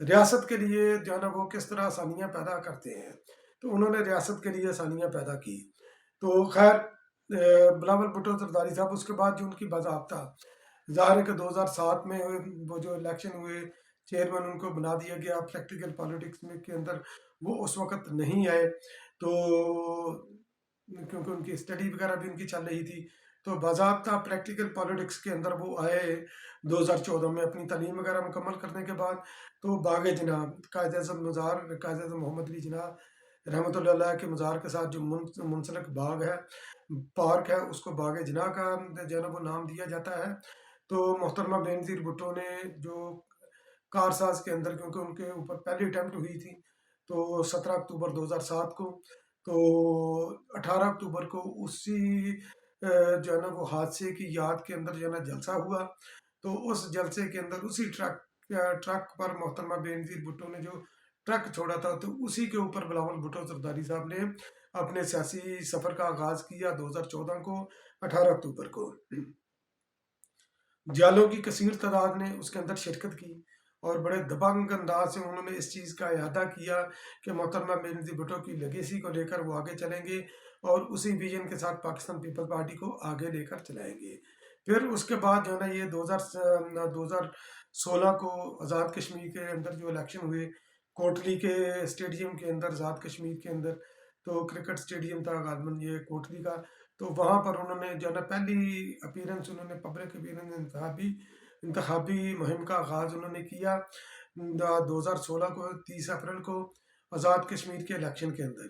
ریاست کے لیے جو ہے نا وہ کس طرح آسانیاں پیدا کرتے ہیں، تو انہوں نے ریاست کے لیے آسانیاں پیدا کی۔ تو خیر بلاول بھٹو زرداری صاحب اس کے بعد جو ان کی باضابطہ ظاہر ہے کہ 2007 میں وہ جو الیکشن ہوئے چیئرمین ان کو بنا دیا گیا پریکٹیکل پالیٹکس میں کے اندر، وہ اس وقت نہیں آئے، تو کیونکہ ان کی اسٹڈی وغیرہ بھی ان کی چل رہی تھی، تو باضابطہ پریکٹیکل پالیٹکس کے اندر وہ آئے 2014 میں اپنی تعلیم وغیرہ مکمل کرنے کے بعد۔ تو باغ جناح قائد اعظم مزار، قائد اعظم محمد علی جناح رحمۃ اللہ علیہ کے مزار کے ساتھ جو منسلک باغ ہے، پارک ہے، اس کو باغ جناح کا جو ہے نا وہ نام دیا جاتا ہے۔ تو محترمہ بینظیر بھٹو نے جو کارساز کے اندر، کیونکہ ان کے اوپر پہلی اٹیمپٹ ہوئی تھی تو 17 اکتوبر 2007 کو، تو 18 اکتوبر کو اسی جو ہے نا وہ حادثے کی یاد کے اندر جو ہے نا جلسہ ہوا، تو اس جلسے کے اندر اسی ٹرک پر محترمہ بینظیر بھٹو نے جو ٹرک چھوڑا تھا، تو اسی کے اوپر بلاول بھٹو زرداری صاحب نے اپنے سیاسی سفر کا آغاز کیا 2014 کو 18 اکتوبر کو۔ جالوں کی کثیر تعداد نے اس کے اندر شرکت کی اور بڑے دبنگ انداز سے انہوں نے اس چیز کا احاطہ کیا کہ محترمہ بینظیر بھٹو کی لیگیسی کو لے کر وہ آگے چلیں گے اور اسی ویژن کے ساتھ پاکستان پیپل پارٹی کو آگے لے کر چلائیں گے۔ پھر اس کے بعد جو ہے نا یہ 2016 کو آزاد کشمیر کے اندر جو الیکشن ہوئے، کوٹلی کے اسٹیڈیم کے اندر، آزاد کشمیر کے اندر، تو کرکٹ اسٹیڈیم تھا غالباً یہ کوٹلی کا، تو وہاں پر انہوں نے جو ہے نا پہلی اپیرنس، انہوں نے پبلک اپیرنس، انتخابی مہم کا آغاز انہوں نے کیا 2016 کو 30 اپریل کو آزاد کشمیر کے الیکشن کے اندر،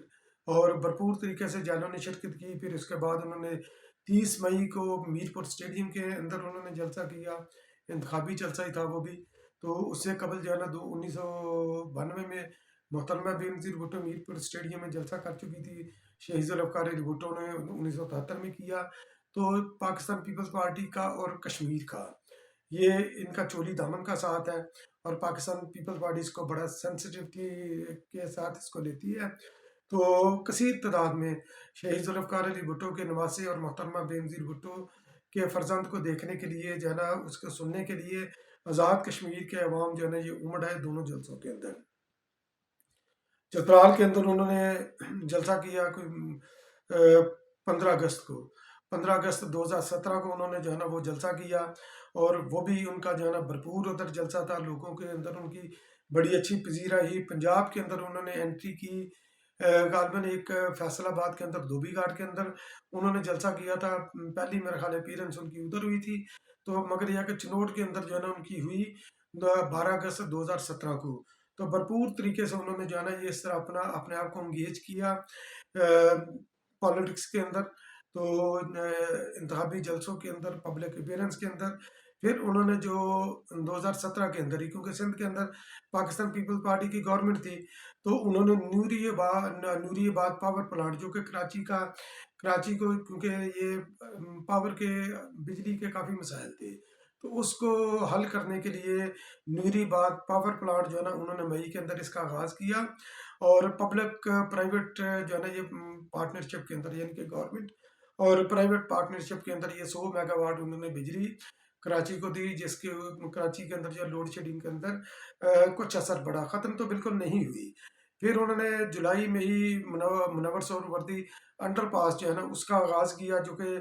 اور بھرپور طریقے سے جالوں نے شرکت کی۔ پھر اس کے بعد انہوں نے 30 مئی کو میر پور اسٹیڈیم کے اندر انہوں نے جلسہ کیا، انتخابی جلسہ ہی تھا وہ بھی۔ تو اس سے قبل جو ہے نا 1992 میں محترمہ بینظیر بھٹو میر پور اسٹیڈیم میں جلسہ کر چکی تھی، شہید ذوالفقار علی بھٹو نے 1973 میں کیا۔ تو پاکستان پیپلز پارٹی کا اور کشمیر کا یہ ان کا چولی دامن کا ساتھ ہے، اور پاکستان پیپلز پارٹی اس کو بڑا سینسٹیوٹی کے ساتھ اس کو لیتی ہے۔ تو کثیر تعداد میں شہید ذوالفقار علی بھٹو کے نواسے اور محترمہ بینظیر بھٹو کے فرزند کو دیکھنے کے لیے جو ہے نا، اس کو سننے کے لیے آزاد کشمیر کے عوام جو ہے نا یہ امڑ ہے دونوں جلسوں کے اندر۔ چترال کے اندر انہوں نے جلسہ کیا کوئی 15 اگست کو، 15 اگست 2017 کو انہوں نے جو ہے نا وہ جلسہ کیا، اور وہ بھی ان کا جو ہے نا بھرپور ادھر جلسہ تھا، لوگوں کے اندر ان کی بڑی اچھی پذیرائی۔ پنجاب کے اندر انہوں نے انٹری کی، غالباً ایک فیصل آباد کے اندر، دھوبی گھاٹ کے اندر انہوں نے جلسہ کیا تھا، پہلی میرے خیال اپیرنس ان کی ادھر ہوئی تھی، تو مگر یہ کہ چنوٹ کے اندر جو ہے نا ان کی ہوئی 12 اگست 2017 کو۔ تو بھرپور طریقے سے انہوں نے جو ہے نا یہ اس طرح اپنے آپ کو انگیج کیا پالیٹکس کے اندر، تو انتخابی جلسوں کے اندر، پبلک اپیرنس کے اندر۔ پھر انہوں نے جو 2017 کے اندر ہی، کیونکہ سندھ کے اندر پاکستان پیپل پارٹی کی گورنمنٹ تھی، تو انہوں نے نوری آباد پاور پلانٹ، جو کہ کراچی کو، کیونکہ یہ پاور کے بجلی کے کافی مسائل تھے، تو اس کو حل کرنے کے لیے نوری آباد پاور پلانٹ جو ہے نا انہوں نے مئی کے اندر اس کا آغاز کیا، اور پبلک پرائیویٹ جو ہے نا یہ پارٹنرشپ کے اندر، یعنی کہ گورنمنٹ اور پرائیویٹ پارٹنرشپ کے اندر یہ 100 میگا واٹ انہوں نے بجلی کراچی کو دی، جس کے کراچی کے اندر جو لوڈ شیڈنگ کے اندر کچھ اثر پڑا، ختم تو بالکل نہیں ہوئی۔ پھر انہوں نے جولائی میں ہی منور سہروردی انڈر پاس جو ہے نا اس کا آغاز کیا، جو کہ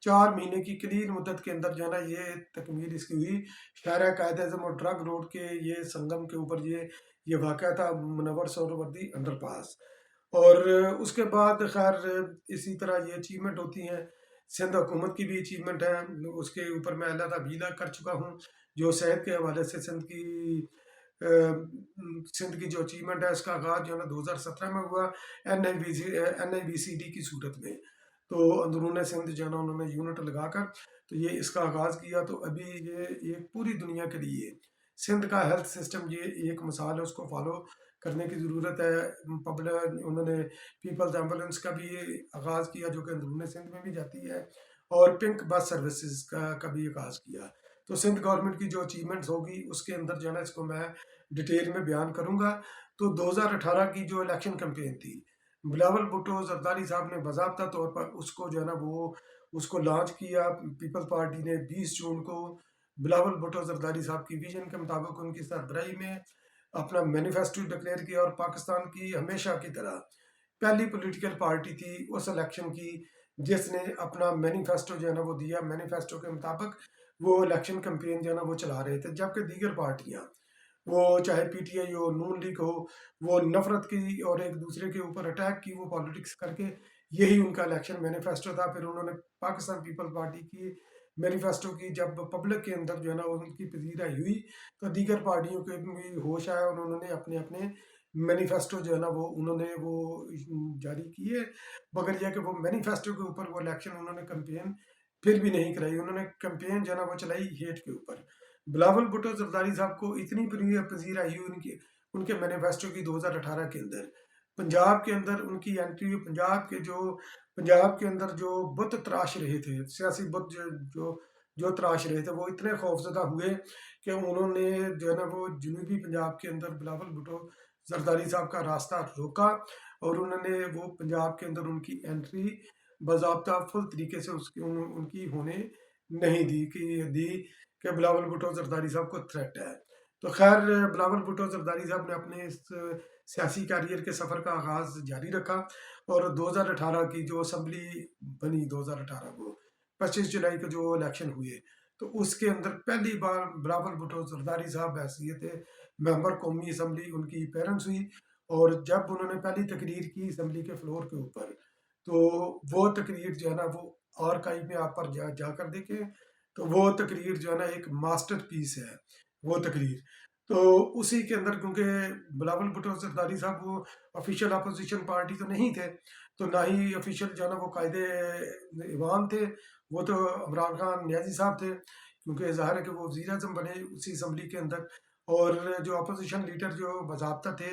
4 مہینے کی قلیل مدت کے اندر جو ہے نا یہ تکمیل اس کی ہوئی۔ شاہراہ قائد اعظم اور ڈرگ روڈ کے یہ سنگم کے اوپر یہ واقعہ تھا، منور سہروردی انڈر پاس۔ اور اس کے بعد خیر اسی طرح یہ اچیومنٹ ہوتی ہیں، سندھ حکومت کی بھی اچیومنٹ ہے، اس کے اوپر میں علیحدہ ویلا کر چکا ہوں، جو صحت کے حوالے سے سندھ کی جو اچیومنٹ ہے، اس کا آغاز جو ہے نا 2017 میں ہوا NIVCD کی صورت میں۔ تو اندرون سندھ جو ہے نا انہوں نے یونٹ لگا کر تو یہ اس کا آغاز کیا، تو ابھی یہ ایک پوری دنیا کے لیے سندھ کا ہیلتھ سسٹم یہ ایک مثال ہے، اس کو فالو کرنے کی ضرورت ہے۔ انہوں نے پیپلز ایمبولینس کا بھی آغاز کیا، جو کہ اندرون سندھ میں بھی جاتی ہے، اور پنک بس سروسز کا بھی آغاز کیا۔ تو سندھ گورنمنٹ کی جو اچیومنٹس ہوگی اس کے اندر جو ہے نا اس کو میں ڈیٹیل میں بیان کروں گا۔ تو 2018 کی جو الیکشن کمپین تھی، بلاول بھٹو زرداری صاحب نے باضابطہ طور پر اس کو جو ہے نا وہ اس کو لانچ کیا۔ پیپل پارٹی نے 20 جون کو بلاول بھٹو زرداری صاحب کی ویژن کے مطابق ان کی سربراہی میں اپنا مینیفیسٹو ڈکلیئر کیا اور پاکستان کی ہمیشہ کی طرح پہلی پولیٹیکل پارٹی تھی اس الیکشن کی جس نے اپنا مینیفیسٹو جو ہے نا وہ دیا. مینیفیسٹو کے مطابق وہ الیکشن کمپین جو ہے نا وہ چلا رہے تھے، جبکہ دیگر پارٹیاں وہ چاہے P T I who, known league ہو، وہ نفرت کی اور ایک دوسرے کے اوپر اٹیک کی، وہ پالیٹکس کر کے یہی ان کا الیکشن مینیفیسٹو تھا. پھر انہوں نے پاکستان پیپل پارٹی کی مینیفیسٹو کی جب پبلک کے اندر جو ہے نا ان کی پذیرائی ہوئی تو دیگر پارٹیوں کے بھی ہوش آیا اور انہوں نے اپنے اپنے مینیفیسٹو جو ہے نا وہ انہوں نے وہ جاری کیے، مگر یہ کہ وہ مینیفیسٹو کے اوپر وہ الیکشن انہوں نے کمپین پھر بھی نہیں کرائی. انہوں نے کمپین جو ہے نا وہ چلائی ہیٹ کے اوپر. بلاول بھٹو زرداری صاحب کو اتنی پذیرائی ہوئی ان کے مینیفیسٹو کی 2018 کے اندر. پنجاب کے اندر ان کی انٹری، پنجاب کے اندر جو بت تراش رہے تھے، سیاسی بت جو تراش رہے تھے، وہ اتنے خوفزدہ ہوئے کہ انہوں نے جو ہے نا وہ جنوبی پنجاب کے اندر بلاول بھٹو زرداری صاحب کا راستہ روکا اور انہوں نے وہ پنجاب کے اندر ان کی انٹری باضابطہ فل طریقے سے ان کی ہونے نہیں دی کہ بلاول بھٹو زرداری صاحب کو تھریٹ ہے. تو خیر بلاول بھٹو زرداری صاحب نے اپنے اس سیاسی کیریئر کے سفر کا آغاز جاری رکھا اور 2018 کی جو اسمبلی بنی 2018 کو 25 جولائی کو جو الیکشن ہوئے تو اس کے اندر پہلی بار بلاول بھٹو زرداری صاحب حیثیت ممبر قومی اسمبلی ان کی پیرنٹس ہوئی. اور جب انہوں نے پہلی تقریر کی اسمبلی کے فلور کے اوپر تو وہ تقریر جو ہے نا وہ آرکائیو میں آپ پر جا کر دیکھیں تو وہ تقریر جو ہے نا ایک ماسٹر پیس ہے وہ تقریر. تو اسی کے اندر کیونکہ بلاول بھٹو زرداری صاحب وہ آفیشیل اپوزیشن پارٹی تو نہیں تھے تو نہ ہی آفیشیل جو ہے نا وہ قائد ایوان تھے، وہ تو عمران خان نیازی صاحب تھے کیونکہ ظاہر ہے کہ وہ وزیر اعظم بنے اسی اسمبلی کے اندر. اور جو اپوزیشن لیڈر جو باضابطہ تھے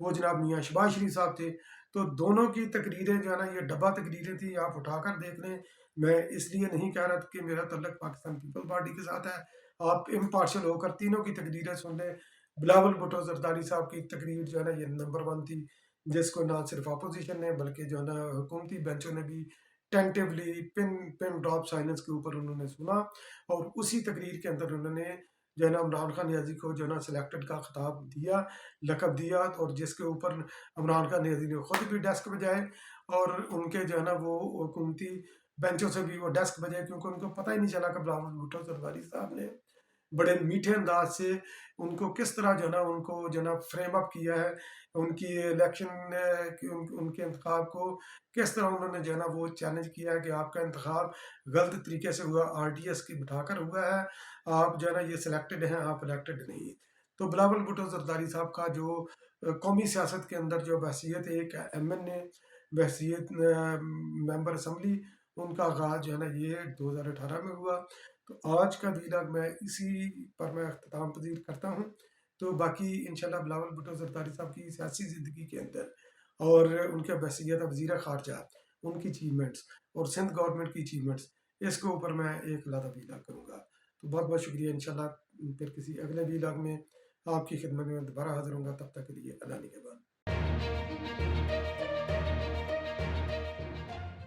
وہ جناب میاں شہباز شریف صاحب تھے. تو دونوں کی تقریریں جو ہے نا یہ ڈبہ تقریریں تھیں، آپ اٹھا کر دیکھ لیں. میں اس لیے نہیں کہہ رہا کہ میرا تعلق پاکستان پیپل پارٹی کے ساتھ ہے، آپ امپارشل ہو کر تینوں کی تقریریں سن لیں. بلاول بھٹو زرداری صاحب کی تقریر جو ہے نا یہ نمبر 1 تھی، جس کو نہ صرف اپوزیشن نے بلکہ جو ہے نا حکومتی بینچوں نے بھی ٹینٹیولی پن ڈراپ سائلنس کے اوپر انہوں نے سنا. اور اسی تقریر کے اندر انہوں نے جو ہے نا عمران خان نیازی کو جو ہے نا سلیکٹڈ کا خطاب دیا، لقب دیا، اور جس کے اوپر عمران خان نیازی نے خود بھی ڈیسک بجائے اور ان کے جو ہے نا وہ حکومتی بینچوں سے بھی وہ ڈیسک بجائے کیونکہ ان کو پتہ ہی نہیں چلا کہ بلاول بھٹو زرداری صاحب نے بڑے میٹھے انداز سے ان کو کس طرح جو ہے نا ان کو جو ہے نا فریم اپ کیا ہے، ان کی الیکشن ان کے انتخاب کو کس طرح انہوں نے جو ہے نا وہ چیلنج کیا ہے کہ آپ کا انتخاب غلط طریقے سے ہوا، آر ٹی ایس کی بٹھا کر ہوا ہے، آپ جو ہے نا یہ سلیکٹڈ ہیں، آپ الیکٹڈ نہیں. تو بلاول بھٹو زرداری صاحب کا جو قومی سیاست کے اندر جو بحثیت ایک ایم این اے، بحثیت ممبر اسمبلی، ان کا آغاز جو ہے نا یہ 2018 میں ہوا. تو آج کا ویلاگ میں اسی پر میں اختتام پذیر کرتا ہوں. تو باقی انشاءاللہ بلاول بھٹو زرداری صاحب کی سیاسی زندگی کے اندر اور ان کے بحثیت وزیر خارجہ، ان کی اچیومنٹس اور سندھ گورنمنٹ کی اچیومنٹس، اس کے اوپر میں ایک علیحدہ ویلاگ کروں گا. تو بہت بہت شکریہ. انشاءاللہ پھر کسی اگلے ویلاگ میں آپ کی خدمت میں دوبارہ حاضر ہوں گا. تب تک کے لیے اللہ نگہبان.